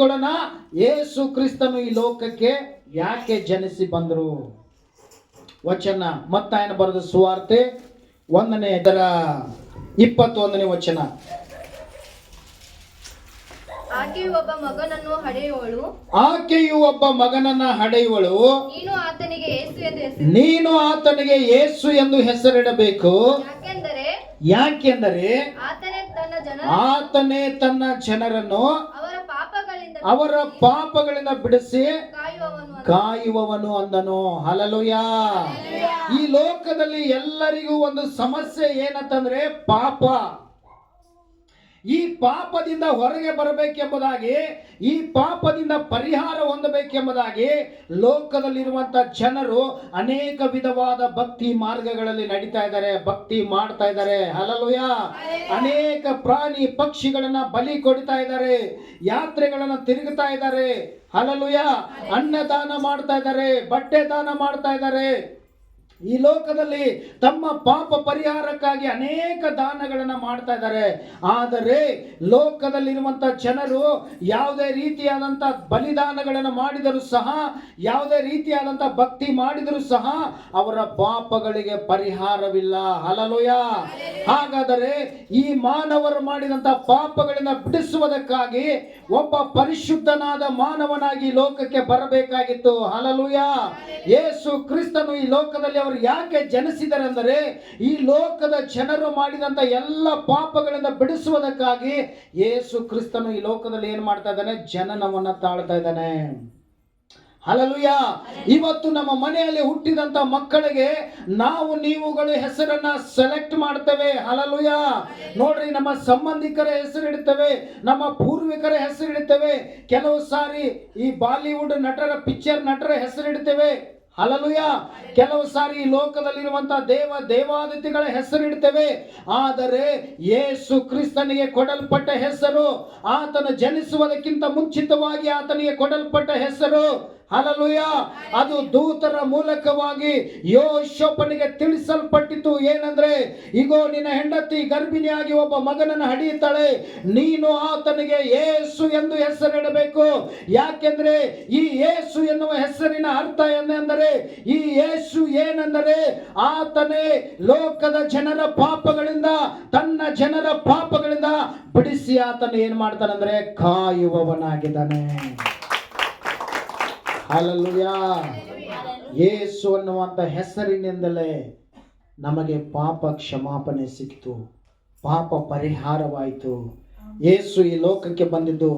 ತಿಳ್ಕೊಳ್ಳೋಣ. ಯೇಸು ಕ್ರಿಸ್ತನು ಈ ಲೋಕಕ್ಕೆ ಯಾಕೆ ಜನಿಸಿ ಬಂದರು? ವಚನ ಮತ್ತಾಯನ ಬರೆದ ಸುವಾರ್ತೆ 1:21 ವಚನ. ಆಕೆಯು ಒಬ್ಬ ಮಗನನ್ನು ಹಡೆಯುವಳು, ನೀನು ಆತನಿಗೆ ಯೇಸು ಎಂದು ಹೆಸರಿಡಬೇಕು. ಯಾಕೆಂದರೆ ಆತನೇ ತನ್ನ ಜನರನ್ನು ಅವರ ಪಾಪಗಳಿಂದ ಬಿಡಿಸಿ ಕಾಯುವವನು ಅಂದನು. ಹಲ್ಲೆಲೂಯಾ. ಈ ಲೋಕದಲ್ಲಿ ಎಲ್ಲರಿಗೂ ಒಂದು ಸಮಸ್ಯೆ ಏನಂತಂದ್ರೆ ಪಾಪ. ಈ ಪಾಪದಿಂದ ಹೊರಗೆ ಬರಬೇಕೆಂಬುದಾಗಿ, ಈ ಪಾಪದಿಂದ ಪರಿಹಾರ ಹೊಂದಬೇಕೆಂಬುದಾಗಿ ಲೋಕದಲ್ಲಿರುವಂತಹ ಜನರು ಅನೇಕ ವಿಧವಾದ ಭಕ್ತಿ ಮಾರ್ಗಗಳಲ್ಲಿ ನಡೀತಾ ಇದ್ದಾರೆ, ಭಕ್ತಿ ಮಾಡ್ತಾ ಇದ್ದಾರೆ. ಹಲ್ಲೆಲೂಯಾ. ಅನೇಕ ಪ್ರಾಣಿ ಪಕ್ಷಿಗಳನ್ನ ಬಲಿ ಕೊಡ್ತಾ ಇದ್ದಾರೆ, ಯಾತ್ರೆಗಳನ್ನ ತಿರುಗುತ್ತಾ ಇದ್ದಾರೆ. ಹಲ್ಲೆಲೂಯಾ. ಅನ್ನದಾನ ಮಾಡ್ತಾ ಇದ್ದಾರೆ, ಬಟ್ಟೆ ದಾನ ಮಾಡ್ತಾ ಇದ್ದಾರೆ. ಈ ಲೋಕದಲ್ಲಿ ತಮ್ಮ ಪಾಪ ಪರಿಹಾರಕ್ಕಾಗಿ ಅನೇಕ ದಾನಗಳನ್ನು ಮಾಡ್ತಾ ಇದ್ದಾರೆ. ಆದರೆ ಲೋಕದಲ್ಲಿರುವಂತಹ ಜನರು ಯಾವುದೇ ರೀತಿಯಾದಂತಹ ಬಲಿದಾನಗಳನ್ನು ಮಾಡಿದರೂ ಸಹ, ಯಾವುದೇ ರೀತಿಯಾದಂತಹ ಭಕ್ತಿ ಮಾಡಿದರೂ ಸಹ ಅವರ ಪಾಪಗಳಿಗೆ ಪರಿಹಾರವಿಲ್ಲ. ಹಲ್ಲೆಲೂಯಾ. ಹಾಗಾದರೆ ಈ ಮಾನವರು ಮಾಡಿದಂತಹ ಪಾಪಗಳಿಂದ ಬಿಡಿಸುವುದಕ್ಕಾಗಿ ಒಬ್ಬ ಪರಿಶುದ್ಧನಾದ ಮಾನವನಾಗಿ ಲೋಕಕ್ಕೆ ಬರಬೇಕಾಗಿತ್ತು. ಹಲ್ಲೆಲೂಯಾ. ಯೇಸು ಕ್ರಿಸ್ತನು ಈ ಲೋಕದಲ್ಲಿ ಯಾಕೆ ಜನಿಸಿದರೆ ಅಂದರೆ, ಈ ಲೋಕದ ಜನರು ಮಾಡಿದಂತ ಎಲ್ಲ ಪಾಪಗಳಿಂದ ಬಿಡಿಸುವುದಕ್ಕಾಗಿ ಯೇಸು ಕ್ರಿಸ್ತನು ಈ ಲೋಕದಲ್ಲಿ ಏನ್ ಮಾಡ್ತಾ ಇದ್ದಾನೆ? ಜನನವನ್ನ ತಾಳ್ತಾ ಇದ್ದಾನೆ. ಹಲ್ಲೆಲೂಯಾ. ಇವತ್ತು ನಮ್ಮ ಮನೆಯಲ್ಲಿ ಹುಟ್ಟಿದಂತ ಮಕ್ಕಳಿಗೆ ನಾವು ನೀವುಗಳು ಹೆಸರನ್ನ ಸೆಲೆಕ್ಟ್ ಮಾಡ್ತೇವೆ. ಹಲ್ಲೆಲೂಯಾ. ನೋಡ್ರಿ, ನಮ್ಮ ಸಂಬಂಧಿಕರ ಹೆಸರಿಡ್ತೇವೆ, ನಮ್ಮ ಪೂರ್ವಿಕರ ಹೆಸರಿಡ್ತೇವೆ, ಕೆಲವು ಸಾರಿ ಈ ಬಾಲಿವುಡ್ ನಟರ ಪಿಕ್ಚರ್ ನಟರ ಹೆಸರಿಡ್ತೇವೆ. ಹಲ್ಲೆಲೂಯಾ. ಕೆಲವು ಸಾರಿ ಈ ಲೋಕದಲ್ಲಿರುವಂತಹ ದೇವಾದಿತಿಗಳ ಹೆಸರಿಡ್ತೇವೆ. ಆದರೆ ಯೇಸು ಕ್ರಿಸ್ತನಿಗೆ ಕೊಡಲ್ಪಟ್ಟ ಹೆಸರು, ಆತನ ಜನಿಸುವುದಕ್ಕಿಂತ ಮುಂಚಿತವಾಗಿ ಆತನಿಗೆ ಕೊಡಲ್ಪಟ್ಟ ಹೆಸರು, ಹಲ್ಲೆಲೂಯಾ, ಅದು ದೂತರ ಮೂಲಕವಾಗಿ ಯೋಷೇಫನಿಗೆ ತಿಳಿಸಲ್ಪಟ್ಟಿತು. ಏನಂದ್ರೆ, ಇಗೋ ನಿನ್ನ ಹೆಂಡತಿ ಗರ್ಭಿಣಿಯಾಗಿ ಒಬ್ಬ ಮಗನನ್ನು ಹಡಿಯುತ್ತಾಳೆ, ನೀನು ಆತನಿಗೆ ಯೇಸು ಎಂದು ಹೆಸರಿಡಬೇಕು. ಯಾಕೆಂದ್ರೆ ಈ ಯೇಸು ಎನ್ನುವ ಹೆಸರಿನ ಅರ್ಥ ಏನೆಂದರೆ, ಈ ಯೇಸು ಏನೆಂದರೆ ಆತನೇ ಲೋಕದ ಜನರ ಪಾಪಗಳಿಂದ, ತನ್ನ ಜನರ ಪಾಪಗಳಿಂದ ಬಿಡಿಸಿ ಆತನು ಏನ್ ಮಾಡ್ತಾನಂದ್ರೆ ಕಾಯುವವನಾಗಿದ್ದಾನೆ. ಹಲ್ಲೆಲೂಯಾ. ಯೇಸು ಅನ್ನುವಂಥ ಹೆಸರಿನಿಂದಲೇ ನಮಗೆ ಪಾಪ ಕ್ಷಮಾಪಣೆ ಸಿಕ್ತು, ಪಾಪ ಪರಿಹಾರವಾಯಿತು. ಯೇಸು ಈ ಲೋಕಕ್ಕೆ ಬಂದಿದ್ದು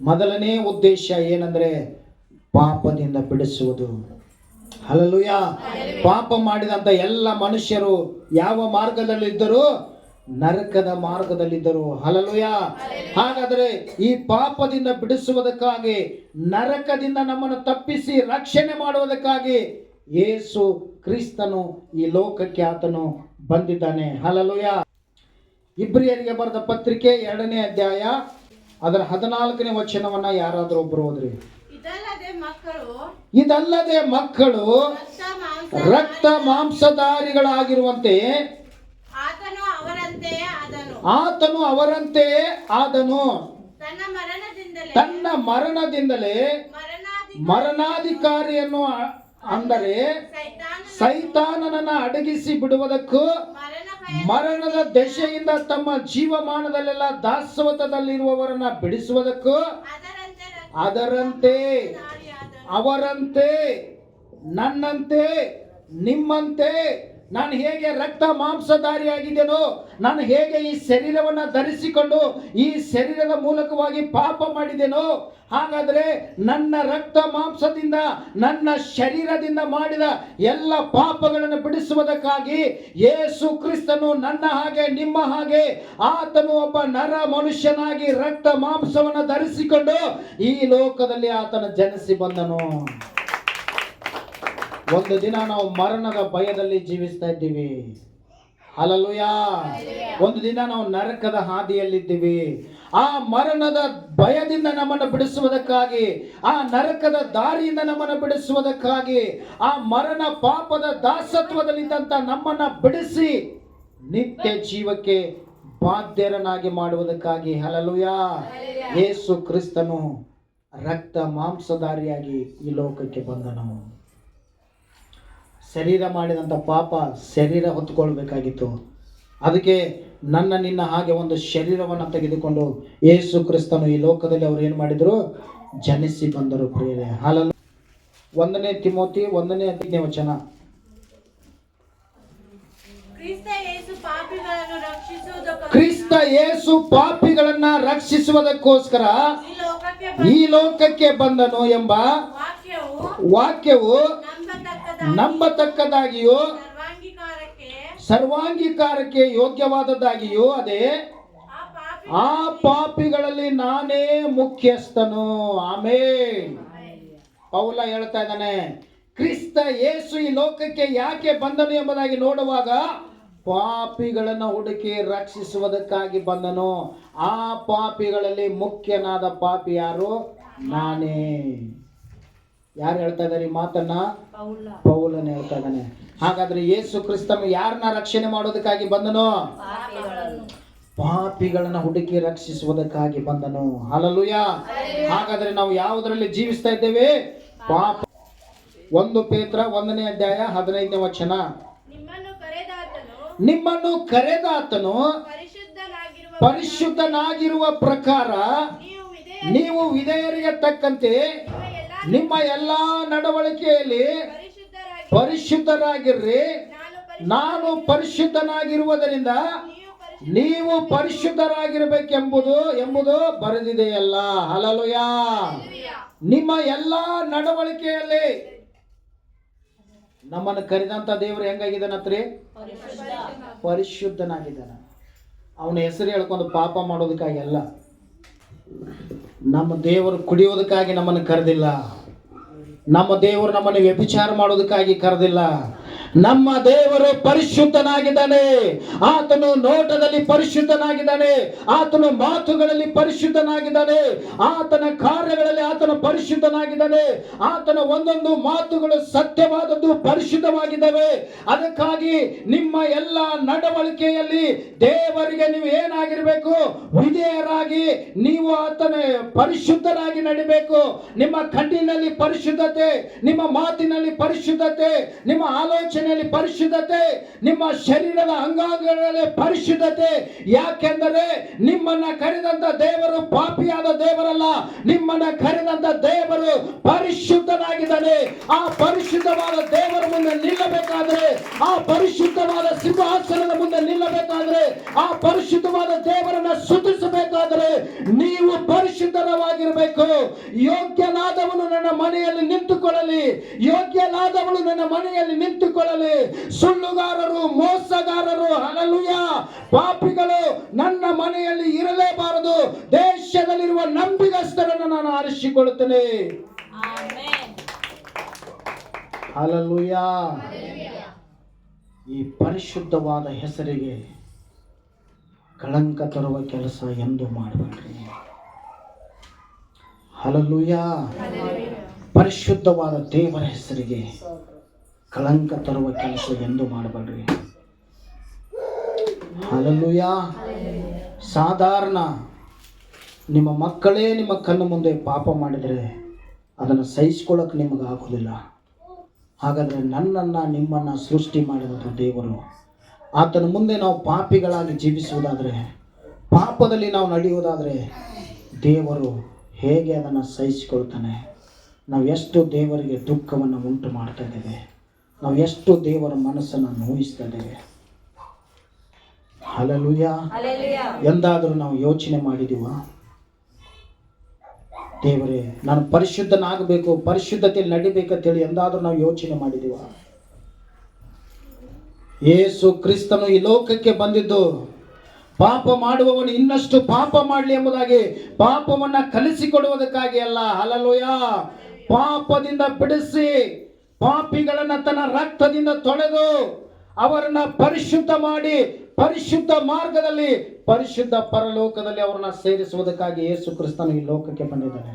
ಮೊದಲನೇ ಉದ್ದೇಶ ಏನಂದ್ರೆ ಪಾಪದಿಂದ ಬಿಡಿಸುವುದು. ಹಲ್ಲೆಲೂಯಾ. ಪಾಪ ಮಾಡಿದಂತ ಎಲ್ಲ ಮನುಷ್ಯರು ಯಾವ ಮಾರ್ಗದಲ್ಲಿದ್ದರು? ನರಕದ ಮಾರ್ಗದಲ್ಲಿದ್ದರು. ಹಲ್ಲೆಲೂಯಾ. ಹಾಗಾದರೆ ಈ ಪಾಪದಿಂದ ಬಿಡಿಸುವುದಕ್ಕಾಗಿ, ನರಕದಿಂದ ನಮ್ಮನ್ನು ತಪ್ಪಿಸಿ ರಕ್ಷಣೆ ಮಾಡುವುದಕ್ಕಾಗಿ ಯೇಸು ಕ್ರಿಸ್ತನು ಈ ಲೋಕಕ್ಕೆ ಆತನು ಬಂದಿದ್ದಾನೆ. ಹಲ್ಲೆಲೂಯಾ. ಇಬ್ರಿಯರಿಗೆ ಬರೆದ ಪತ್ರಿಕೆ 2ನೇ ಅಧ್ಯಾಯ ಅದರ 14ನೇ ವಚನವನ್ನ ಯಾರಾದರೂ ಒಬ್ಬರು ಓದ್ರಿ. ಇದಲ್ಲದೆ ಮಕ್ಕಳು ರಕ್ತ ಮಾಂಸಧಾರಿಗಳಾಗಿರುವಂತೆ ಆತನು ಅವರಂತೆಯೇ ಆದನು. ತನ್ನ ಮರಣದಿಂದಲೇ ಮರಣಾಧಿಕಾರಿಯನ್ನು ಅಂದರೆ ಸೈತಾನನನ್ನ ಅಡಗಿಸಿ ಬಿಡುವುದಕ್ಕೂ, ಮರಣದ ದೆಸೆಯಿಂದ ತಮ್ಮ ಜೀವಮಾನದಲ್ಲೆಲ್ಲ ದಾಸತ್ವದಲ್ಲಿರುವವರನ್ನ ಬಿಡಿಸುವುದಕ್ಕೂ, ಅವರಂತೆ ನನ್ನಂತೆ ನಿಮ್ಮಂತೆ ನಾನು ಹೇಗೆ ರಕ್ತ ಮಾಂಸಧಾರಿಯಾಗಿದ್ದೇನೋ, ನಾನು ಹೇಗೆ ಈ ಶರೀರವನ್ನ ಧರಿಸಿಕೊಂಡು ಈ ಶರೀರದ ಮೂಲಕವಾಗಿ ಪಾಪ ಮಾಡಿದ್ದೇನೋ, ಹಾಗಾದ್ರೆ ನನ್ನ ರಕ್ತ ಮಾಂಸದಿಂದ, ನನ್ನ ಶರೀರದಿಂದ ಮಾಡಿದ ಎಲ್ಲ ಪಾಪಗಳನ್ನು ಬಿಡಿಸುವುದಕ್ಕಾಗಿ ಯೇಸು ಕ್ರಿಸ್ತನು ನನ್ನ ಹಾಗೆ ನಿಮ್ಮ ಹಾಗೆ ಆತನು ಒಬ್ಬ ನರ ಮನುಷ್ಯನಾಗಿ ರಕ್ತ ಮಾಂಸವನ್ನು ಧರಿಸಿಕೊಂಡು ಈ ಲೋಕದಲ್ಲಿ ಆತನ ಜನಿಸಿ ಬಂದನು. ಒಂದು ದಿನ ನಾವು ಮರಣದ ಭಯದಲ್ಲಿ ಜೀವಿಸ್ತಾ ಇದ್ದೀವಿ. ಹಲ್ಲೆಲೂಯಾ. ಒಂದು ದಿನ ನಾವು ನರಕದ ಹಾದಿಯಲ್ಲಿದ್ದೀವಿ. ಆ ಮರಣದ ಭಯದಿಂದ ನಮ್ಮನ್ನು ಬಿಡಿಸುವುದಕ್ಕಾಗಿ, ಆ ನರಕದ ದಾರಿಯಿಂದ ನಮ್ಮನ್ನು ಬಿಡಿಸುವುದಕ್ಕಾಗಿ, ಆ ಮರಣ ಪಾಪದ ದಾಸತ್ವದಲ್ಲಿದ್ದಂತ ನಮ್ಮನ್ನ ಬಿಡಿಸಿ ನಿತ್ಯ ಜೀವಕ್ಕೆ ಬಾಧ್ಯರನಾಗಿ ಮಾಡುವುದಕ್ಕಾಗಿ, ಹಲ್ಲೆಲೂಯಾ, ಯೇಸು ಕ್ರಿಸ್ತನು ರಕ್ತ ಮಾಂಸಧಾರಿಯಾಗಿ ಈ ಲೋಕಕ್ಕೆ ಬಂದನು. ಶರೀರ ಮಾಡಿದಂಥ ಪಾಪ ಶರೀರ ಹೊತ್ತುಕೊಳ್ಬೇಕಾಗಿತ್ತು. ಅದಕ್ಕೆ ನನ್ನ ನಿನ್ನ ಹಾಗೆ ಒಂದು ಶರೀರವನ್ನು ತೆಗೆದುಕೊಂಡು ಯೇಸು ಕ್ರಿಸ್ತನು ಈ ಲೋಕದಲ್ಲಿ ಅವರು ಏನು ಮಾಡಿದರು? ಜನಿಸಿ ಬಂದರು. ಪ್ರಿಯರೇ, ಹಾಲಲು 1 ತಿಮೋಥಿ 1:15 ವಚನ. ಕ್ರಿಸ್ತ ಯೇಸು ಪಾಪಿಗಳನ್ನ ರಕ್ಷಿಸುವುದಕ್ಕೋಸ್ಕರ ಈ ಲೋಕಕ್ಕೆ ಬಂದನು ಎಂಬ ವಾಕ್ಯವು ನಂಬತಕ್ಕದಾಗಿಯೂ ಸರ್ವಾಂಗೀಕಾರಕ್ಕೆ ಯೋಗ್ಯವಾದದ್ದಾಗಿಯೂ ಅದೇ ಆ ಪಾಪಿಗಳಲ್ಲಿ ನಾನೇ ಮುಖ್ಯಸ್ಥನು. ಆಮೆನ್. ಪೌಲ ಹೇಳ್ತಾ ಇದ್ದಾನೆ, ಕ್ರಿಸ್ತ ಯೇಸು ಈ ಲೋಕಕ್ಕೆ ಯಾಕೆ ಬಂದನು ಎಂಬುದಾಗಿ ನೋಡುವಾಗ ಪಾಪಿಗಳನ್ನು ಹುಡುಕಿ ರಕ್ಷಿಸುವುದಕ್ಕಾಗಿ ಬಂದನು. ಆ ಪಾಪಿಗಳಲ್ಲಿ ಮುಖ್ಯನಾದ ಪಾಪಿ ಯಾರು? ನಾನೇ. ಯಾರು ಹೇಳ್ತಾ ಇದ್ದಾರೆ ಈ ಮಾತನ್ನ? ಪೌಲನೇ ಹೇಳ್ತಾ ಇದ್ದಾನೆ. ಹಾಗಾದ್ರೆ ಯೇಸು ಕ್ರಿಸ್ತನು ಯಾರನ್ನ ರಕ್ಷಣೆ ಮಾಡೋದಕ್ಕಾಗಿ ಬಂದನು? ಪಾಪಿಗಳನ್ನ ಹುಡುಕಿ ರಕ್ಷಿಸುವುದಕ್ಕಾಗಿ ಬಂದನು. ಹಲ್ಲೆಲೂಯಾ. ಹಾಗಾದ್ರೆ ನಾವು ಯಾವುದರಲ್ಲಿ ಜೀವಿಸ್ತಾ ಇದ್ದೇವೆ? ಪಾಪ. 1 ಪೇತ್ರ 1:15 ವಚನ. ನಿಮ್ಮನ್ನು ಕರೆದಾತನು ಪರಿಶುದ್ಧನಾಗಿರುವ ಪ್ರಕಾರ ನೀವು ವಿಧೇಯರಿಗೆ ತಕ್ಕಂತೆ ನಿಮ್ಮ ಎಲ್ಲಾ ನಡವಳಿಕೆಯಲ್ಲಿ ಪರಿಶುದ್ಧರಾಗಿರ್ರಿ. ನಾನು ಪರಿಶುದ್ಧನಾಗಿರುವುದರಿಂದ ನೀವು ಪರಿಶುದ್ಧರಾಗಿರಬೇಕೆಂಬುದು ಬರೆದಿದೆಯಲ್ಲ. ಹಲ್ಲೆಲೂಯಾ. ನಿಮ್ಮ ಎಲ್ಲಾ ನಡವಳಿಕೆಯಲ್ಲಿ ನಮ್ಮನ್ನು ಕರೆದಂತ ದೇವರು ಹೆಂಗಾಗಿದ್ದಾನತ್ರಿ? ಪರಿಶುದ್ಧನಾಗಿದ್ದಾನ. ಅವನ ಹೆಸರು ಹೇಳ್ಕೊಂಡು ಪಾಪ ಮಾಡೋದಕ್ಕಾಗಿ ಅಲ್ಲ. ನಮ್ಮ ದೇವರು ಕುಡಿಯೋದಕ್ಕಾಗಿ ನಮ್ಮನ್ನು ಕರೆದಿಲ್ಲ. ನಮ್ಮ ದೇವರು ನಮ್ಮನ್ನು ವ್ಯಭಿಚಾರ ಮಾಡೋದಕ್ಕಾಗಿ ಕರೆದಿಲ್ಲ. ನಮ್ಮ ದೇವರು ಪರಿಶುದ್ಧನಾಗಿದ್ದಾನೆ. ಆತನು ನೋಟದಲ್ಲಿ ಪರಿಶುದ್ಧನಾಗಿದ್ದಾನೆ. ಆತನು ಮಾತುಗಳಲ್ಲಿ ಪರಿಶುದ್ಧನಾಗಿದ್ದಾನೆ. ಆತನ ಕಾರ್ಯಗಳಲ್ಲಿ ಆತನು ಪರಿಶುದ್ಧನಾಗಿದ್ದಾನೆ. ಆತನ ಒಂದೊಂದು ಮಾತುಗಳು ಸತ್ಯವಾದದ್ದು, ಪರಿಶುದ್ಧವಾಗಿದ್ದಾವೆ. ಅದಕ್ಕಾಗಿ ನಿಮ್ಮ ಎಲ್ಲ ನಡವಳಿಕೆಯಲ್ಲಿ ದೇವರಿಗೆ ನೀವು ಏನಾಗಿರಬೇಕು? ವಿಧೇಯರಾಗಿ ನೀವು ಆತನ ಪರಿಶುದ್ಧರಾಗಿ ನಡಿಬೇಕು. ನಿಮ್ಮ ಕಣ್ಣಿನಲ್ಲಿ ಪರಿಶುದ್ಧತೆ, ನಿಮ್ಮ ಮಾತಿನಲ್ಲಿ ಪರಿಶುದ್ಧತೆ, ನಿಮ್ಮ ಆಲೋಚನೆಯಲ್ಲಿ ಪರಿಶುದ್ಧತೆ, ನಿಮ್ಮ ಶರೀರದ ಅಂಗಾಂಗಗಳಲ್ಲಿ ಪರಿಶುದ್ಧತೆ. ಯಾಕೆಂದರೆ ನಿಮ್ಮನ್ನ ಕರೆದಂತ ದೇವರು ಪಾಪಿಯಾದ ದೇವರಲ್ಲ. ನಿಮ್ಮನ್ನ ಕರೆದಂತ ದೇವರು ಪರಿಶುದ್ಧನಾಗಿದ್ದಾನೆ. ಆ ಪರಿಶುದ್ಧವಾದ ದೇವರ ಮುಂದೆ ನಿಲ್ಲಬೇಕಾದ್ರೆ, ಆ ಪರಿಶುದ್ಧವಾದ ಸಿಂಹಾಸನದ ಮುಂದೆ ನಿಲ್ಲಬೇಕಾದ್ರೆ, ಆ ಪರಿಶುದ್ಧವಾದ ದೇವರನ್ನ ಸ್ತುತಿಸಬೇಕಾದ್ರೆ ನೀವು ಪರಿಶುದ್ಧವಾಗಿರಬೇಕು. ಯೋಗ್ಯನಾದವನು ನನ್ನ ಮನೆಯಲ್ಲಿ ನಿಂತುಕೊಳ್ಳಲಿ, ಯೋಗ್ಯನಾದವಳು ನನ್ನ ಮನೆಯಲ್ಲಿ ನಿಂತುಕೊಳ್ಳಲಿ. ಸುಳ್ಳುಗಾರರು, ಮೋಸಗಾರರು, ಹಲ್ಲೆಲೂಯಾ, ಪಾಪಿಗಳು ನನ್ನ ಮನೆಯಲ್ಲಿ ಇರಲೇಬಾರದು. ದೇಶದಲ್ಲಿರುವ ನಂಬಿಗಸ್ತರನ್ನು ನಾನು ಆರಿಸಿಕೊಳ್ಳುತ್ತೇನೆ. ಹಲ್ಲೆಲೂಯಾ. ಈ ಪರಿಶುದ್ಧವಾದ ಹೆಸರಿಗೆ ಕಳಂಕ ತರುವ ಕೆಲಸ ಎಂದು ಮಾಡಬೇಡ್ರಿ. ಹಲ್ಲೆಲೂಯಾ. ಪರಿಶುದ್ಧವಾದ ದೇವರ ಹೆಸರಿಗೆ ಕಳಂಕ ತರುವ ಕೆಲಸ ಎಂದು ಮಾಡಬೇಡ್ರಿ. ಹಲ್ಲೆಲೂಯಾ. ಸಾಧಾರಣ ನಿಮ್ಮ ಮಕ್ಕಳೇ ನಿಮ್ಮ ಕಣ್ಣು ಮುಂದೆ ಪಾಪ ಮಾಡಿದರೆ ಅದನ್ನು ಸಹಿಸ್ಕೊಳ್ಳೋಕೆ ನಿಮಗೆ ಆಗೋದಿಲ್ಲ. ಹಾಗಾದರೆ ನನ್ನನ್ನು ನಿಮ್ಮನ್ನು ಸೃಷ್ಟಿ ಮಾಡಿದಂಥ ದೇವರು, ಆತನ ಮುಂದೆ ನಾವು ಪಾಪಿಗಳಾಗಿ ಜೀವಿಸುವುದಾದರೆ, ಪಾಪದಲ್ಲಿ ನಾವು ನಡೆಯುವುದಾದರೆ ದೇವರು ಹೇಗೆ ಅದನ್ನು ಸಹಿಸಿಕೊಳ್ತಾನೆ? ನಾವು ಎಷ್ಟು ದೇವರಿಗೆ ದುಃಖವನ್ನು ಉಂಟು ಮಾಡ್ತಾ ಇದ್ದೇವೆ, ನಾವು ಎಷ್ಟು ದೇವರ ಮನಸ್ಸನ್ನು ನೋಯಿಸ್ತಾ ಇದ್ದೇವೆ. ಹಲ್ಲೆಲೂಯಾ. ಎಂದಾದರೂ ನಾವು ಯೋಚನೆ ಮಾಡಿದೀವ? ದೇವರೇ, ನಾನು ಪರಿಶುದ್ಧನಾಗಬೇಕು, ಪರಿಶುದ್ಧತೆಯಲ್ಲಿ ನಡಿಬೇಕಂತೇಳಿ ಎಂದಾದರೂ ನಾವು ಯೋಚನೆ ಮಾಡಿದೀವ? ಯೇಸು ಕ್ರಿಸ್ತನು ಈ ಲೋಕಕ್ಕೆ ಬಂದಿದ್ದು ಪಾಪ ಮಾಡುವವನು ಇನ್ನಷ್ಟು ಪಾಪ ಮಾಡಲಿ ಎಂಬುದಾಗಿ, ಪಾಪವನ್ನ ಕಲಿಸಿಕೊಡುವುದಕ್ಕಾಗಿ ಅಲ್ಲ. ಹಲ್ಲೆಲೂಯಾ. ಪಾಪದಿಂದ ಬಿಡಿಸಿ ಪಾಪಿಗಳನ್ನ ತನ್ನ ರಕ್ತದಿಂದ ತೊಳೆದು ಅವರನ್ನ ಪರಿಶುದ್ಧ ಮಾಡಿ ಪರಿಶುದ್ಧ ಮಾರ್ಗದಲ್ಲಿ, ಪರಿಶುದ್ಧ ಪರಲೋಕದಲ್ಲಿ ಅವರನ್ನ ಸೇರಿಸುವುದಕ್ಕಾಗಿ ಯೇಸು ಕ್ರಿಸ್ತನು ಈ ಲೋಕಕ್ಕೆ ಬಂದಿದ್ದಾನೆ.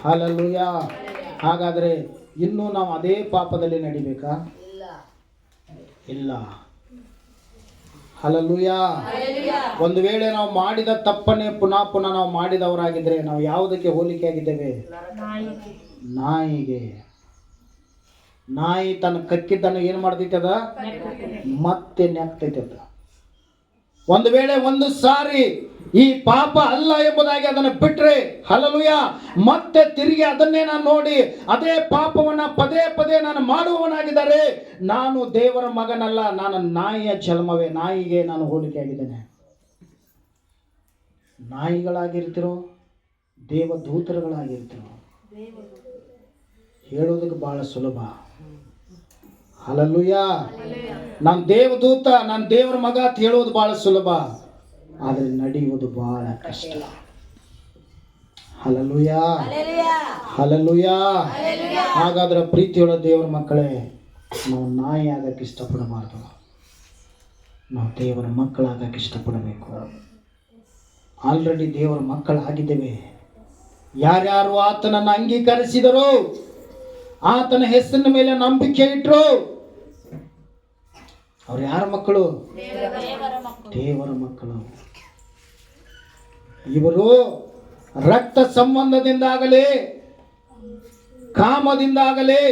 ಹಲ್ಲೆಲೂಯಾ. ಹಾಗಾದರೆ ಇನ್ನೂ ನಾವು ಅದೇ ಪಾಪದಲ್ಲಿ ನಡಿಬೇಕಾ? ಇಲ್ಲ. ಹಲ್ಲೆಲೂಯಾ. ಒಂದು ವೇಳೆ ನಾವು ಮಾಡಿದ ತಪ್ಪನ್ನೇ ಪುನಃ ಪುನಃ ನಾವು ಮಾಡಿದವರಾಗಿದ್ರೆ ನಾವು ಯಾವುದಕ್ಕೆ ಹೋಲಿಕೆ ಆಗಿದ್ದೇವೆ? ನಾಯಿಗೆ. ನಾಯಿ ತನ್ನ ಕಕ್ಕಿದ್ದನ್ನು ಏನು ಮಾಡ್ತೈತದ? ಮತ್ತೆ ನೆಕ್ತೈತದ. ಒಂದು ವೇಳೆ ಒಂದು ಸಾರಿ ಈ ಪಾಪ ಅಲ್ಲ ಎಂಬುದಾಗಿ ಅದನ್ನು ಬಿಟ್ರೆ, ಹಲ್ಲೆಲೂಯಾ, ಮತ್ತೆ ತಿರುಗಿ ಅದನ್ನೇ ನಾನು ನೋಡಿ ಅದೇ ಪಾಪವನ್ನ ಪದೇ ಪದೇ ನಾನು ಮಾಡುವವನಾಗಿದ್ದರೆ ನಾನು ದೇವರ ಮಗನಲ್ಲ, ನಾನು ನಾಯಿಯ ಜನ್ಮವೇ. ನಾಯಿಗೆ ನಾನು ಹೋಲಿಕೆ ಆಗಿದ್ದೇನೆ. ನಾಯಿಗಳಾಗಿರ್ತಿರೋ ದೇವದೂತರುಗಳಾಗಿರ್ತಿರೋ ಹೇಳೋದಕ್ಕೆ ಬಹಳ ಸುಲಭ. ಹಲ್ಲೆಲೂಯಾ. ನಾನು ದೇವದೂತ, ನಾನು ದೇವರ ಮಗ ಅಂತ ಹೇಳೋದು ಬಹಳ ಸುಲಭ, ಆದರೆ ನಡೆಯುವುದು ಬಹಳ ಕಷ್ಟ. Hallelujah, hallelujah. ಹಾಗಾದ್ರೆ ಪ್ರೀತಿಯುಳ್ಳ ದೇವರ ಮಕ್ಕಳೇ, ನಾವು ನಾಯಿ ಆಗಕ್ಕೆ ಇಷ್ಟಪಡಬಾರ್ದು, ನಾವು ದೇವರ ಮಕ್ಕಳಾಗಕ್ಕೆ ಇಷ್ಟಪಡಬೇಕು. ಆಲ್ರೆಡಿ ದೇವರ ಮಕ್ಕಳಾಗಿದ್ದೇವೆ. ಯಾರ್ಯಾರು ಆತನನ್ನು ಅಂಗೀಕರಿಸಿದರು, ಆತನ ಹೆಸರಿನ ಮೇಲೆ ನಂಬಿಕೆ ಇಟ್ಟರು, ಅವ್ರು ಯಾರ ಮಕ್ಕಳು? ದೇವರ ಮಕ್ಕಳು. ಇವರು ರಕ್ತ ಸಂಬಂಧದಿಂದಾಗಲಿ, ಕಾಮದಿಂದಾಗಲಿ,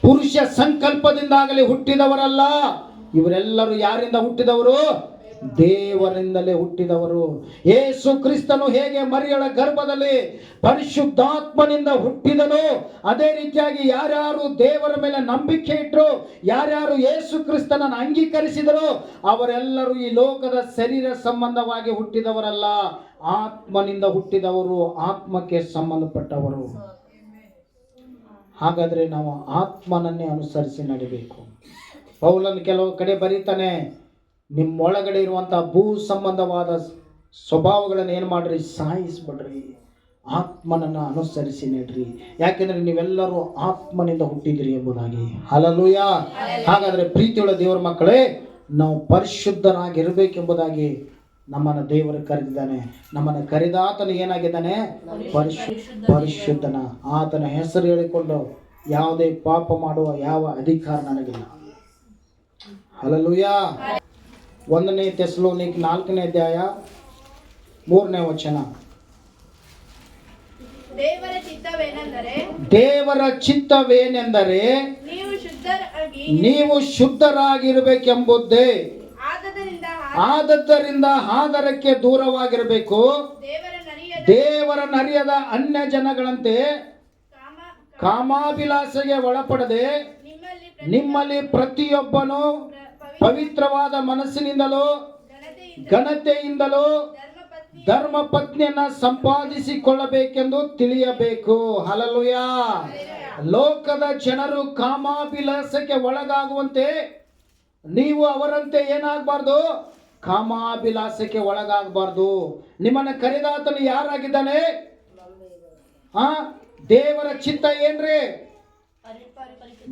ಪುರುಷ ಸಂಕಲ್ಪದಿಂದಾಗಲಿ ಹುಟ್ಟಿದವರಲ್ಲ. ಇವರೆಲ್ಲರೂ ಯಾರಿಂದ ಹುಟ್ಟಿದವರು? ದೇವರಿಂದಲೇ ಹುಟ್ಟಿದವರು. ಯೇಸು ಕ್ರಿಸ್ತನು ಹೇಗೆ ಮರಿಯಳ ಗರ್ಭದಲ್ಲಿ ಪರಿಶುದ್ಧಾತ್ಮನಿಂದ ಹುಟ್ಟಿದನು, ಅದೇ ರೀತಿಯಾಗಿ ಯಾರ್ಯಾರು ದೇವರ ಮೇಲೆ ನಂಬಿಕೆ ಇಟ್ಟರು, ಯಾರ್ಯಾರು ಯೇಸು ಕ್ರಿಸ್ತನನ್ನು ಅಂಗೀಕರಿಸಿದರು, ಅವರೆಲ್ಲರೂ ಈ ಲೋಕದ ಶರೀರ ಸಂಬಂಧವಾಗಿ ಹುಟ್ಟಿದವರಲ್ಲ, ಆತ್ಮನಿಂದ ಹುಟ್ಟಿದವರು, ಆತ್ಮಕ್ಕೆ ಸಂಬಂಧಪಟ್ಟವರು. ಹಾಗಾದ್ರೆ ನಾವು ಆತ್ಮನನ್ನೇ ಅನುಸರಿಸಿ ನಡಿಬೇಕು. ಪೌಲನು ಕೆಲವು ಕಡೆ ಬರೀತಾನೆ, ನಿಮ್ಮೊಳಗಡೆ ಇರುವಂತಹ ಭೂ ಸಂಬಂಧವಾದ ಸ್ವಭಾವಗಳನ್ನು ಏನು ಮಾಡ್ರಿ? ಸಾಯಿಸ್ಬಿಡ್ರಿ, ಆತ್ಮನನ್ನು ಅನುಸರಿಸಿ ನಡ್ರಿ. ಯಾಕೆಂದ್ರೆ ನೀವೆಲ್ಲರೂ ಆತ್ಮನಿಂದ ಹುಟ್ಟಿದ್ರಿ ಎಂಬುದಾಗಿ. ಹಲ್ಲೆಲೂಯಾ. ಹಾಗಾದ್ರೆ ಪ್ರೀತಿಯುಳ್ಳ ದೇವರ ಮಕ್ಕಳೇ, ನಾವು ಪರಿಶುದ್ಧರಾಗಿರ್ಬೇಕೆಂಬುದಾಗಿ ನಮ್ಮನ್ನು ದೇವರು ಕರೆದಿದ್ದಾನೆ. ನಮ್ಮನ್ನು ಕರೆದ ಆತನು ಏನಾಗಿದ್ದಾನೆ? ಪರಿಶುದ್ಧನ. ಆತನ ಹೆಸರು ಹೇಳಿಕೊಂಡು ಯಾವುದೇ ಪಾಪ ಮಾಡುವ ಯಾವ ಅಧಿಕಾರ ನನಗಿಲ್ಲ. ಹಲ್ಲೆಲೂಯಾ. 1 ಥೆಸಲೋನಿಕ 4ನೇ ಅಧ್ಯಾಯ 3ನೇ ವಚನ. ದೇವರ ಚಿತ್ತವೇನೆಂದರೆ ನೀವು ಶುದ್ಧರಾಗಿರಬೇಕೆಂಬುದೇ. ಆದದ್ದರಿಂದ ಆದರಕ್ಕೆ ದೂರವಾಗಿರಬೇಕು. ದೇವರ ನರಿಯದ ಅನ್ಯ ಜನಗಳಂತೆ ಕಾಮಾಭಿಲಾಷೆಗೆ ಒಳಪಡದೆ ನಿಮ್ಮಲ್ಲಿ ಪ್ರತಿಯೊಬ್ಬನು ಪವಿತ್ರವಾದ ಮನಸ್ಸಿನಿಂದಲೂ ಘನತೆಯಿಂದಲೂ ಧರ್ಮ ಪತ್ನಿಯನ್ನ ಸಂಪಾದಿಸಿಕೊಳ್ಳಬೇಕೆಂದು ತಿಳಿಯಬೇಕು. ಹಲ್ಲೆಲೂಯಾ. ಲೋಕದ ಜನರು ಕಾಮಾಭಿಲಾಷಕ್ಕೆ ಒಳಗಾಗುವಂತೆ ನೀವು ಅವರಂತೆ ಏನಾಗಬಾರ್ದು? ಕಾಮಾಭಿಲಾಷಕ್ಕೆ ಒಳಗಾಗಬಾರ್ದು. ನಿಮ್ಮನ್ನ ಕರೆದಾತನು ಯಾರಾಗಿದ್ದಾನೆ? ದೇವರ ಚಿತ್ತ ಏನ್ರಿ?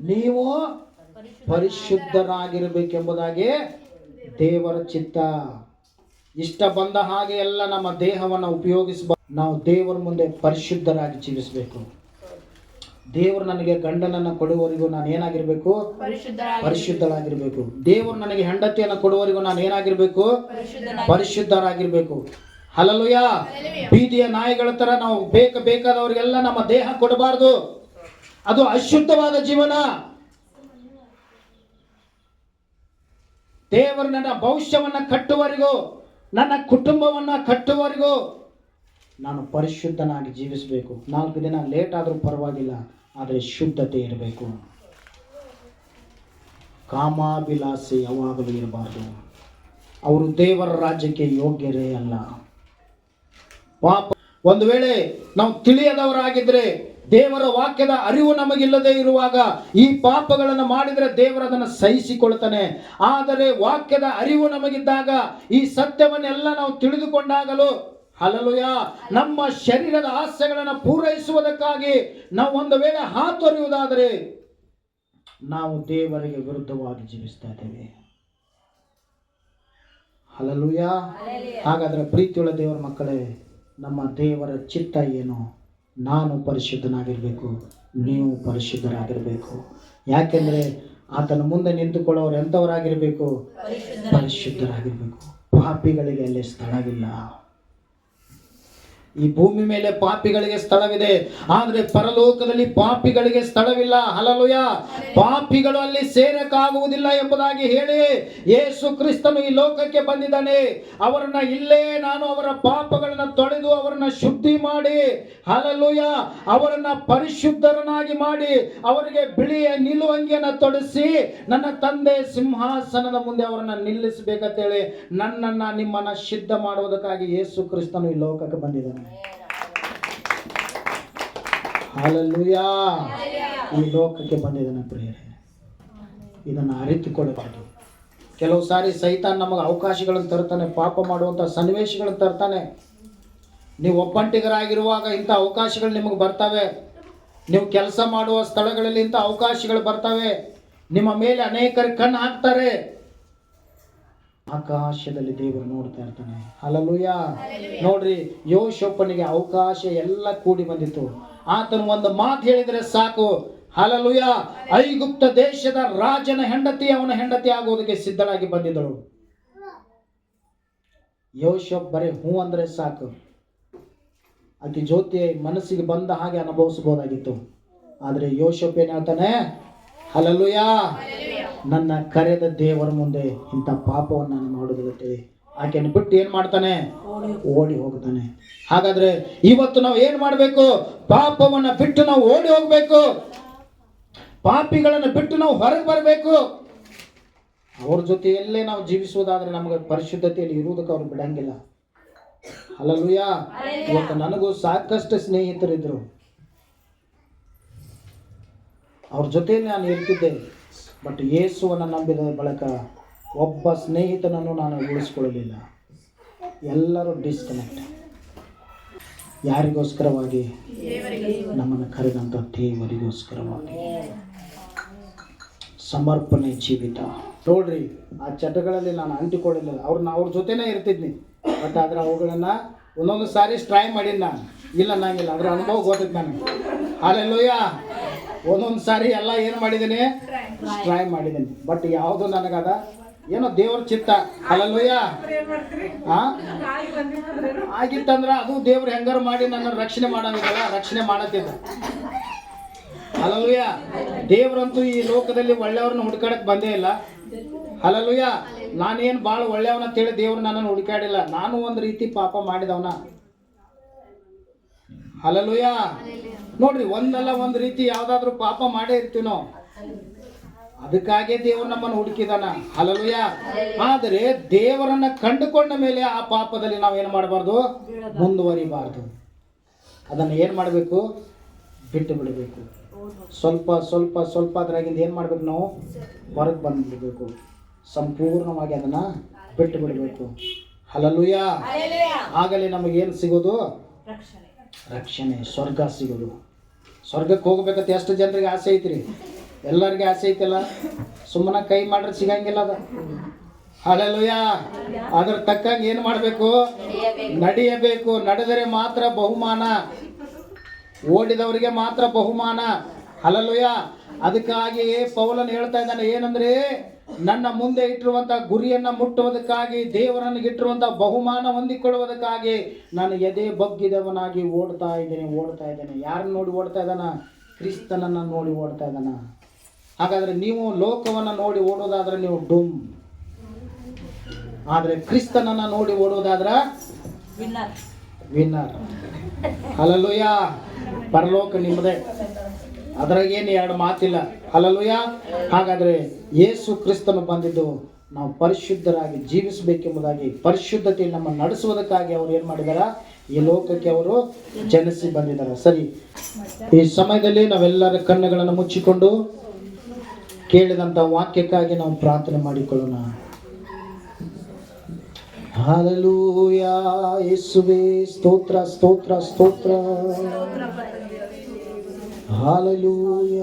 ನೀವು ಪರಿಶುದ್ಧರಾಗಿರಬೇಕೆಂಬುದಾಗಿ ದೇವರ ಚಿತ್ತ. ಇಷ್ಟ ಬಂದ ಹಾಗೆ ಎಲ್ಲ ನಮ್ಮ ದೇಹವನ್ನು ಉಪಯೋಗಿಸಬಾರ್ದು. ನಾವು ದೇವರ ಮುಂದೆ ಪರಿಶುದ್ಧರಾಗಿ ಜೀವಿಸಬೇಕು. ದೇವರು ನನಗೆ ಗಂಡನನ್ನು ಕೊಡುವವರೆಗೂ ನಾನು ಏನಾಗಿರ್ಬೇಕು? ಪರಿಶುದ್ಧರಾಗಿರ್ಬೇಕು. ದೇವರು ನನಗೆ ಹೆಂಡತಿಯನ್ನು ಕೊಡುವವರೆಗೂ ನಾನು ಏನಾಗಿರ್ಬೇಕು? ಪರಿಶುದ್ಧರಾಗಿರ್ಬೇಕು. ಹಲ್ಲೆಲೂಯಾ. ಬೀದಿಯ ನಾಯಿಗಳ ತರ ನಾವು ಬೇಕಾದವರಿಗೆಲ್ಲ ನಮ್ಮ ದೇಹ ಕೊಡಬಾರ್ದು. ಅದು ಅಶುದ್ಧವಾದ ಜೀವನ. ದೇವರು ನನ್ನ ಭವಿಷ್ಯವನ್ನ ಕಟ್ಟುವವರೆಗೂ, ನನ್ನ ಕುಟುಂಬವನ್ನ ಕಟ್ಟುವವರೆಗೂ ನಾನು ಪರಿಶುದ್ಧನಾಗಿ ಜೀವಿಸಬೇಕು. 4 ದಿನ ಲೇಟ್ ಆದರೂ ಪರವಾಗಿಲ್ಲ, ಆದರೆ ಶುದ್ಧತೆ ಇರಬೇಕು. ಕಾಮಾಭಿಲಾಷೆ ಯಾವಾಗಲೂ ಇರಬಾರ್ದು. ಅವರು ದೇವರ ರಾಜ್ಯಕ್ಕೆ ಯೋಗ್ಯರೇ ಅಲ್ಲ. ಪಾಪ ಒಂದು ವೇಳೆ ನಾವು ತಿಳಿಯದವರಾಗಿದ್ರೆ, ದೇವರ ವಾಕ್ಯದ ಅರಿವು ನಮಗಿಲ್ಲದೆ ಇರುವಾಗ ಈ ಪಾಪಗಳನ್ನು ಮಾಡಿದರೆ ದೇವರು ಅದನ್ನು ಸಹಿಸಿಕೊಳ್ತಾನೆ. ಆದರೆ ವಾಕ್ಯದ ಅರಿವು ನಮಗಿದ್ದಾಗ, ಈ ಸತ್ಯವನ್ನೆಲ್ಲ ನಾವು ತಿಳಿದುಕೊಂಡಾಗಲೂ, ಹಲ್ಲೆಲೂಯಾ, ನಮ್ಮ ಶರೀರದ ಆಸೆಗಳನ್ನು ಪೂರೈಸುವುದಕ್ಕಾಗಿ ನಾವು ಒಂದು ವೇಳೆ ಹಾತೊರೆಯುವುದಾದರೆ ನಾವು ದೇವರಿಗೆ ವಿರುದ್ಧವಾಗಿ ಜೀವಿಸ್ತಾ ಇದ್ದೇವೆ. ಹಲ್ಲೆಲೂಯಾ. ಹಾಗಾದ್ರೆ ಪ್ರೀತಿಯುಳ್ಳ ದೇವರ ಮಕ್ಕಳೇ, ನಮ್ಮ ದೇವರ ಚಿತ್ತ ಏನು? ನಾನು ಪರಿಶುದ್ಧನಾಗಿರಬೇಕು, ನೀವು ಪರಿಶುದ್ಧರಾಗಿರಬೇಕು. ಯಾಕೆಂದರೆ ಆತನ ಮುಂದೆ ನಿಂತುಕೊಳ್ಳೋರು ಎಂಥವರಾಗಿರ್ಬೇಕು? ಪರಿಶುದ್ಧರಾಗಿರ್ಬೇಕು. ಪಾಪಿಗಳಿಗೆ ಅಲ್ಲಿ ಸ್ಥಳವಿಲ್ಲ. ಈ ಭೂಮಿ ಮೇಲೆ ಪಾಪಿಗಳಿಗೆ ಸ್ಥಳವಿದೆ, ಆದ್ರೆ ಪರಲೋಕದಲ್ಲಿ ಪಾಪಿಗಳಿಗೆ ಸ್ಥಳವಿಲ್ಲ. ಹಲ್ಲೆಲೂಯ. ಪಾಪಿಗಳು ಅಲ್ಲಿ ಸೇರಕ್ಕಾಗುವುದಿಲ್ಲ ಎಂಬುದಾಗಿ ಹೇಳಿ ಯೇಸು ಕ್ರಿಸ್ತನು ಈ ಲೋಕಕ್ಕೆ ಬಂದಿದ್ದಾನೆ. ಅವರನ್ನ ಇಲ್ಲೇ ನಾನು ಅವರ ಪಾಪಗಳನ್ನ ತೊಳೆದು ಅವರನ್ನ ಶುದ್ಧಿ ಮಾಡಿ, ಹಲ್ಲೆಲೂಯ, ಅವರನ್ನ ಪರಿಶುದ್ಧರನ್ನಾಗಿ ಮಾಡಿ ಅವರಿಗೆ ಬಿಳಿಯ ನಿಲುವಂಗಿಯನ್ನು ತೊಡಿಸಿ ನನ್ನ ತಂದೆ ಸಿಂಹಾಸನದ ಮುಂದೆ ಅವರನ್ನ ನಿಲ್ಲಿಸಬೇಕಂತೇಳಿ ನನ್ನನ್ನ ನಿಮ್ಮನ್ನ ಸಿದ್ಧ ಮಾಡುವುದಕ್ಕಾಗಿ ಯೇಸು ಕ್ರಿಸ್ತನು ಈ ಲೋಕಕ್ಕೆ ಬಂದಿದ್ದಾನೆ. ಹಲ್ಲೆಲೂಯ. ಈ ಲೋಕಕ್ಕೆ ಬಂದಿದ್ದಾನೆ ಪ್ರಿಯರೇ. ಇದನ್ನು ಅರಿತುಕೊಳ್ಳಬಹುದು. ಕೆಲವು ಸಾರಿ ಸೈತಾನ್ ನಮಗೆ ಅವಕಾಶಗಳನ್ನು ತರ್ತಾನೆ, ಪಾಪ ಮಾಡುವಂಥ ಸನ್ನಿವೇಶಗಳನ್ನು ತರ್ತಾನೆ. ನೀವು ಒಬ್ಬಂಟಿಗರಾಗಿರುವಾಗ ಇಂಥ ಅವಕಾಶಗಳು ನಿಮಗೆ ಬರ್ತವೆ. ನೀವು ಕೆಲಸ ಮಾಡುವ ಸ್ಥಳಗಳಲ್ಲಿ ಇಂಥ ಅವಕಾಶಗಳು ಬರ್ತವೆ. ನಿಮ್ಮ ಮೇಲೆ ಅನೇಕರ ಕಣ್ಣು ಹಾಕ್ತಾರೆ. ಆಕಾಶದಲ್ಲಿ ದೇವರು ನೋಡ್ತಾ ಇರ್ತಾನೆ. ಹಲ್ಲೆಲೂಯ. ನೋಡ್ರಿ, ಯೋಷೋಪನಿಗೆ ಅವಕಾಶ ಎಲ್ಲ ಕೂಡಿ ಬಂದಿತ್ತು. ಆತನು ಒಂದು ಮಾತು ಹೇಳಿದ್ರೆ ಸಾಕು, ಹಲ್ಲೆಲೂಯ, ಐಗುಪ್ತ ದೇಶದ ರಾಜನ ಹೆಂಡತಿ ಅವನ ಹೆಂಡತಿ ಆಗುವುದಕ್ಕೆ ಸಿದ್ಧಳಾಗಿ ಬಂದಿದ್ದಳು. ಯೋಷೋಪ್ ಬರೀ ಹೂ ಅಂದ್ರೆ ಸಾಕು, ಆಕೆ ಜ್ಯೋತಿ ಮನಸ್ಸಿಗೆ ಬಂದ ಹಾಗೆ ಅನುಭವಿಸಬಹುದಾಗಿತ್ತು. ಆದರೆ ಯೋಷೋಪ್ ಏನ್ ಹೇಳ್ತಾನೆ? ಹಲ್ಲೆಲೂಯ, ನನ್ನ ಕರೆದ ದೇವರ ಮುಂದೆ ಇಂಥ ಪಾಪವನ್ನು ನಾನು ಮಾಡುವುದಿಲ್ಲ. ಆಕೆಯನ್ನು ಬಿಟ್ಟು ಏನ್ ಮಾಡ್ತಾನೆ? ಓಡಿ ಹೋಗ್ತಾನೆ. ಹಾಗಾದ್ರೆ ಇವತ್ತು ನಾವು ಏನ್ ಮಾಡಬೇಕು? ಪಾಪವನ್ನ ಬಿಟ್ಟು ನಾವು ಓಡಿ ಹೋಗ್ಬೇಕು. ಪಾಪಿಗಳನ್ನು ಬಿಟ್ಟು ನಾವು ಹೊರಗೆ ಬರಬೇಕು. ಅವ್ರ ಜೊತೆಯಲ್ಲೇ ನಾವು ಜೀವಿಸುವುದಾದ್ರೆ ನಮಗೆ ಪರಿಶುದ್ಧತೆಯಲ್ಲಿ ಇರುವುದಕ್ಕೆ ಅವ್ರು ಬಿಡಂಗಿಲ್ಲ. ಹಲ್ಲೆಲೂಯ. ಇವತ್ತು ನನಗೂ ಸಾಕಷ್ಟು ಸ್ನೇಹಿತರಿದ್ರು, ಅವ್ರ ಜೊತೆಯಲ್ಲಿ ನಾನು ಇರ್ತಿದ್ದೆ. ಬಟ್ ಯೇಸುವನ್ನು ನಂಬಿದ ಬಳಿಕ ಒಬ್ಬ ಸ್ನೇಹಿತನನ್ನು ನಾನು ಉಳಿಸ್ಕೊಳ್ಳಲಿಲ್ಲ. ಎಲ್ಲರೂ ಡಿಸ್ಕನೆಕ್ಟ್. ಯಾರಿಗೋಸ್ಕರವಾಗಿ? ನಮ್ಮನ್ನು ಕರೆದಂಥ ದೇವರಿಗೋಸ್ಕರವಾಗಿ. ಸಮರ್ಪಣೆ ಜೀವಿತ. ನೋಡ್ರಿ, ಆ ಚಟಗಳಲ್ಲಿ ನಾನು ಅಂಟಿಕೊಳ್ಳಲಿಲ್ಲ. ಅವ್ರ ಜೊತೆನೇ ಇರ್ತಿದ್ನಿ. ಬಟ್ ಆದ್ರೆ ಅವುಗಳನ್ನು ಒಂದೊಂದು ಸಾರಿ ಟ್ರೈ ಮಾಡೀನಿ ನಾನು. ಇಲ್ಲ ನಂಗಿಲ್ಲ, ಅದ್ರ ಅನುಭವ ಗೊತ್ತೈತೆ ನನಗೆ. ಹಲ್ಲೆಲೂಯ. ಒಂದೊಂದು ಸಾರಿ ಎಲ್ಲ ಏನು ಮಾಡಿದ್ದೀನಿ? ಟ್ರೈ ಮಾಡಿದ್ದೀನಿ. ಬಟ್ ಯಾವುದು ನನಗದ ಏನೋ ದೇವ್ರ ಚಿತ್ತ. ಹಲ್ಲೆಲೂಯ. ಆಗಿತ್ತಂದ್ರೆ ಅದು ದೇವ್ರು ಹೆಂಗಾರು ಮಾಡಿ ನನ್ನ ರಕ್ಷಣೆ ಮಾಡೋದಿಲ್ಲ, ರಕ್ಷಣೆ ಮಾಡತ್ತಿದ್ದ. ಹಲ್ಲೆಲೂಯ. ದೇವ್ರಂತೂ ಈ ಲೋಕದಲ್ಲಿ ಒಳ್ಳೆಯವ್ರನ್ನ ಹುಡುಕಾಡಕ್ ಬಂದೇ ಇಲ್ಲ. ಹಲ್ಲೆಲೂಯ. ನಾನೇನು ಭಾಳ ಒಳ್ಳೆಯವನ ಅಂತೇಳಿ ದೇವ್ರು ನನ್ನನ್ನು ಹುಡುಕಾಡಿಲ್ಲ. ನಾನು ಒಂದು ರೀತಿ ಪಾಪ ಮಾಡಿದವನ. ಹಲ್ಲೆಲೂಯ. ನೋಡ್ರಿ, ಒಂದಲ್ಲ ಒಂದು ರೀತಿ ಯಾವ್ದಾದ್ರು ಪಾಪ ಮಾಡೇ ಇರ್ತೀವಿ ನಾವು. ಅದಕ್ಕಾಗಿ ದೇವರು ನಮ್ಮನ್ನು ಹುಡುಕಿದಾನ. ಹಲ್ಲೆಲೂಯ. ಆದರೆ ದೇವರನ್ನ ಕಂಡುಕೊಂಡ ಮೇಲೆ ಆ ಪಾಪದಲ್ಲಿ ನಾವೇನು ಮಾಡಬಾರ್ದು? ಮುಂದುವರಿಬಾರ್ದು. ಅದನ್ನು ಏನು ಮಾಡಬೇಕು? ಬಿಟ್ಟು ಬಿಡಬೇಕು. ಸ್ವಲ್ಪ ಸ್ವಲ್ಪ ಸ್ವಲ್ಪ ಅದರಾಗಿಂದ ಏನು ಮಾಡಬೇಕು? ನಾವು ಹೊರಗೆ ಬಂದುಬಿಡಬೇಕು. ಸಂಪೂರ್ಣವಾಗಿ ಅದನ್ನು ಬಿಟ್ಟು ಬಿಡಬೇಕು. ಹಲ್ಲೆಲೂಯ. ಆಗಲೇ ನಮಗೇನು ಸಿಗೋದು? ರಕ್ಷಣೆ, ಸ್ವರ್ಗ ಸಿಗೋದು. ಸ್ವರ್ಗಕ್ಕೆ ಹೋಗ್ಬೇಕಂತ ಎಷ್ಟು ಜನರಿಗೆ ಆಸೆ ಐತ್ರಿ? ಎಲ್ಲರಿಗೆ ಆಸೆ ಐತಲ್ಲ. ಸುಮ್ಮನೆ ಕೈ ಮಾಡ್ರೆ ಸಿಗಂಗಿಲ್ಲ ಅದು. ಹಲ್ಲೆಲೂಯ. ಅದ್ರ ತಕ್ಕಂಗೆ ಏನು ಮಾಡಬೇಕು? ನಡೆಯಬೇಕು. ನಡೆದರೆ ಮಾತ್ರ ಬಹುಮಾನ. ಓಡಿದವರಿಗೆ ಮಾತ್ರ ಬಹುಮಾನ. ಹಲ್ಲೆಲೂಯ. ಅದಕ್ಕಾಗಿ ಪೌಲನು ಹೇಳ್ತಾ ಇದ್ದಾನೆ ಏನಂದ್ರೆ, ನನ್ನ ಮುಂದೆ ಇಟ್ಟಿರುವಂಥ ಗುರಿಯನ್ನ ಮುಟ್ಟುವುದಕ್ಕಾಗಿ, ದೇವರನ್ನು ಇಟ್ಟಿರುವಂಥ ಬಹುಮಾನ ಹೊಂದಿಕೊಳ್ಳುವುದಕ್ಕಾಗಿ ನಾನು ಎದೆ ಬಗ್ಗಿದವನಾಗಿ ಓಡ್ತಾ ಇದ್ದೇನೆ. ಯಾರನ್ನ ನೋಡಿ ಓಡ್ತಾ ಇದ್ದಾನ? ಕ್ರಿಸ್ತನನ್ನು ನೋಡಿ ಓಡ್ತಾ ಇದ್ದಾನ. ಹಾಗಾದ್ರೆ ನೀವು ಲೋಕವನ್ನು ನೋಡಿ ಓಡೋದಾದ್ರೆ ನೀವು ಡೂಮ್. ಆದರೆ ಕ್ರಿಸ್ತನನ್ನು ನೋಡಿ ಓಡೋದಾದ್ರೆ ವಿನ್ನರ್. ಹಲ್ಲೆಲೂಯ. ಪರಲೋಕ ನಿಮ್ಮದೇ, ಅದ್ರಾಗೇನು ಎರಡು ಮಾತಿಲ್ಲ. ಹಲ್ಲೆಲೂಯ. ಹಾಗಾದರೆ ಯೇಸು ಕ್ರಿಸ್ತನು ಬಂದಿದ್ದು ನಾವು ಪರಿಶುದ್ಧರಾಗಿ ಜೀವಿಸಬೇಕೆಂಬುದಾಗಿ, ಪರಿಶುದ್ಧತೆಯಲ್ಲಿ ನಮ್ಮ ನಡೆಸುವುದಕ್ಕಾಗಿ ಅವರು ಏನು ಮಾಡಿದಾರ? ಈ ಲೋಕಕ್ಕೆ ಅವರು ಜನಿಸಿ ಬಂದಿದ್ದಾರೆ. ಸರಿ, ಈ ಸಮಯದಲ್ಲಿ ನಾವೆಲ್ಲರ ಕಣ್ಣುಗಳನ್ನು ಮುಚ್ಚಿಕೊಂಡು ಕೇಳಿದಂಥ ವಾಕ್ಯಕ್ಕಾಗಿ ನಾವು ಪ್ರಾರ್ಥನೆ ಮಾಡಿಕೊಳ್ಳೋಣ. ಹಲ್ಲೆಲೂಯ. ಯೇಸುವೇ ಸ್ತೋತ್ರ, ಸ್ತೋತ್ರ, ಸ್ತೋತ್ರ. ಹಲ್ಲೆಲೂಯ.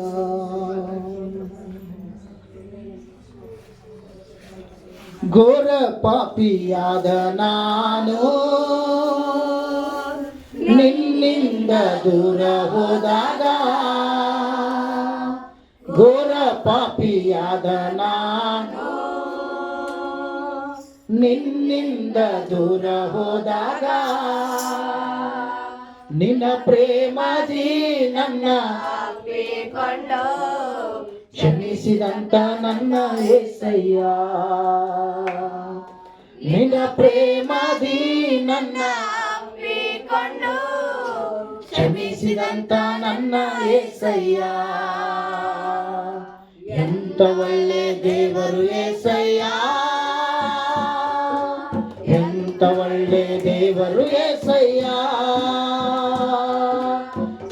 ಘೋರ ಪಾಪಿಯಾದ ನಾನು ನಿನ್ನಿಂದ ದೂರ ಹೋದಾಗ, ಘೋರ ಪಾಪಿಯಾದ ನಾನು ನಿನ್ನಿಂದ ದೂರ ಹೋದಾಗ ನಿನ್ನ ಪ್ರೇಮದಿ ನನ್ನ ಅಪ್ಪಿಕೊಂಡು ಕ್ಷಮಿಸಿದಂತ ನನ್ನ యేసయ్య ನಿನ್ನ ಪ್ರೇಮದಿ ನನ್ನ ಅಪ್ಪಿಕೊಂಡು ಕ್ಷಮಿಸಿದಂತ ನನ್ನ యేసయ్య ಎಂತ ಒಳ್ಳೆ ದೇವರು యేసయ్య ಎಂತ ಒಳ್ಳೆ ದೇವರು యేసయ్య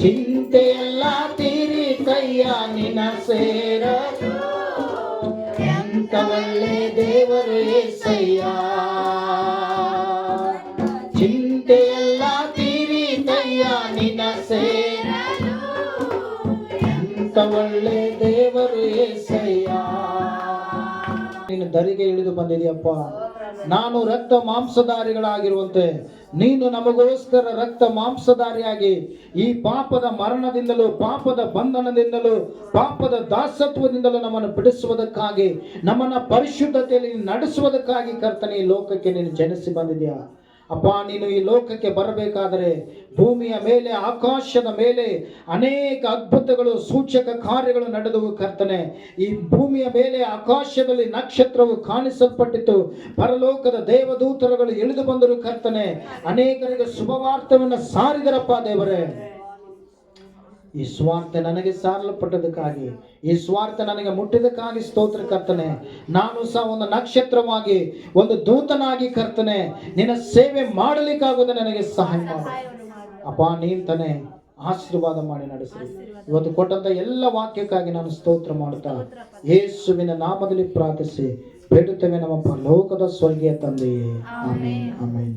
ಚಿಂತೆಯೆಲ್ಲ ತೀರಿಸಯ್ಯ ನಿನ್ನ ಸೇರಲು ಎಂತ ಒಳ್ಳೆ ದೇವರು యేసయ్య ಚಿಂತೆಯೆಲ್ಲ ತೀರಿಸಯ್ಯ ನಿನ್ನ ಸೇರಲು ಎಂತ ಒಳ್ಳೆ ದೇವರು యేసయ్య ನೀನು ದರಿಗೆ ಇಳಿದು ಬಂದಿದೆಯಪ್ಪ. ನಾನು ರಕ್ತ ಮಾಂಸಧಾರಿಗಳಾಗಿರುವಂತೆ ನೀನು ನಮಗೋಸ್ಕರ ರಕ್ತ ಮಾಂಸಧಾರಿಯಾಗಿ ಈ ಪಾಪದ ಮರಣದಿಂದಲೂ ಪಾಪದ ಬಂಧನದಿಂದಲೂ ಪಾಪದ ದಾಸತ್ವದಿಂದಲೂ ನಮ್ಮನ್ನು ಬಿಡಿಸುವುದಕ್ಕಾಗಿ ನಮ್ಮನ್ನ ಪರಿಶುದ್ಧತೆಯಲ್ಲಿ ನಡೆಸುವುದಕ್ಕಾಗಿ ಕರ್ತನೆ ಈ ಲೋಕಕ್ಕೆ ನೀನು ಜನಿಸಿ ಬಂದಿದ್ಯಾ ಅಪ್ಪ. ನೀನು ಈ ಲೋಕಕ್ಕೆ ಬರಬೇಕಾದರೆ ಭೂಮಿಯ ಮೇಲೆ ಆಕಾಶದ ಮೇಲೆ ಅನೇಕ ಅದ್ಭುತಗಳು ಸೂಚಕ ಕಾರ್ಯಗಳು ನಡೆದವು ಕರ್ತನೆ. ಈ ಭೂಮಿಯ ಮೇಲೆ ಆಕಾಶದಲ್ಲಿ ನಕ್ಷತ್ರವು ಕಾಣಿಸಲ್ಪಟ್ಟಿತು, ಪರಲೋಕದ ದೇವದೂತರುಗಳು ಇಳಿದು ಬಂದರು ಕರ್ತನೆ, ಅನೇಕರಿಗೆ ಶುಭವಾರ್ತೆಯನ್ನು ಸಾರಿದರಪ್ಪ ದೇವರೇ. ಈ ಸ್ವಾರ್ಥ ನನಗೆ ಸಾರಲ್ಪಟ್ಟದಕ್ಕಾಗಿ, ಈ ಸ್ವಾರ್ಥ ನನಗೆ ಮುಟ್ಟಿದಕ್ಕಾಗಿ ಸ್ತೋತ್ರ ಕರ್ತನೆ. ನಾನು ಸಹ ಒಂದು ನಕ್ಷತ್ರವಾಗಿ ಒಂದು ದೂತನಾಗಿ ಕರ್ತನೆ ನಿನ್ನ ಸೇವೆ ಮಾಡಲಿಕ್ಕಾಗೋದು ನನಗೆ ಸಹಾಯ ಮಾಡು ಅಪ್ಪ. ನೀನ್ ತಾನೆ ಆಶೀರ್ವಾದ ಮಾಡಿ ನಡೆಸಿ. ಇವತ್ತು ಕೊಟ್ಟಂತ ಎಲ್ಲ ವಾಕ್ಯಕ್ಕಾಗಿ ನಾನು ಸ್ತೋತ್ರ ಮಾಡುತ್ತಾ ಯೇಸುವಿನ ನಾಮದಲ್ಲಿ ಪ್ರಾರ್ಥಿಸಿ ಬೇಡುತ್ತೇವೆ ನಮ್ಮ ಪರಲೋಕದ ಸ್ವರ್ಗೀಯ ತಂದೆಯೇ. Amen amen.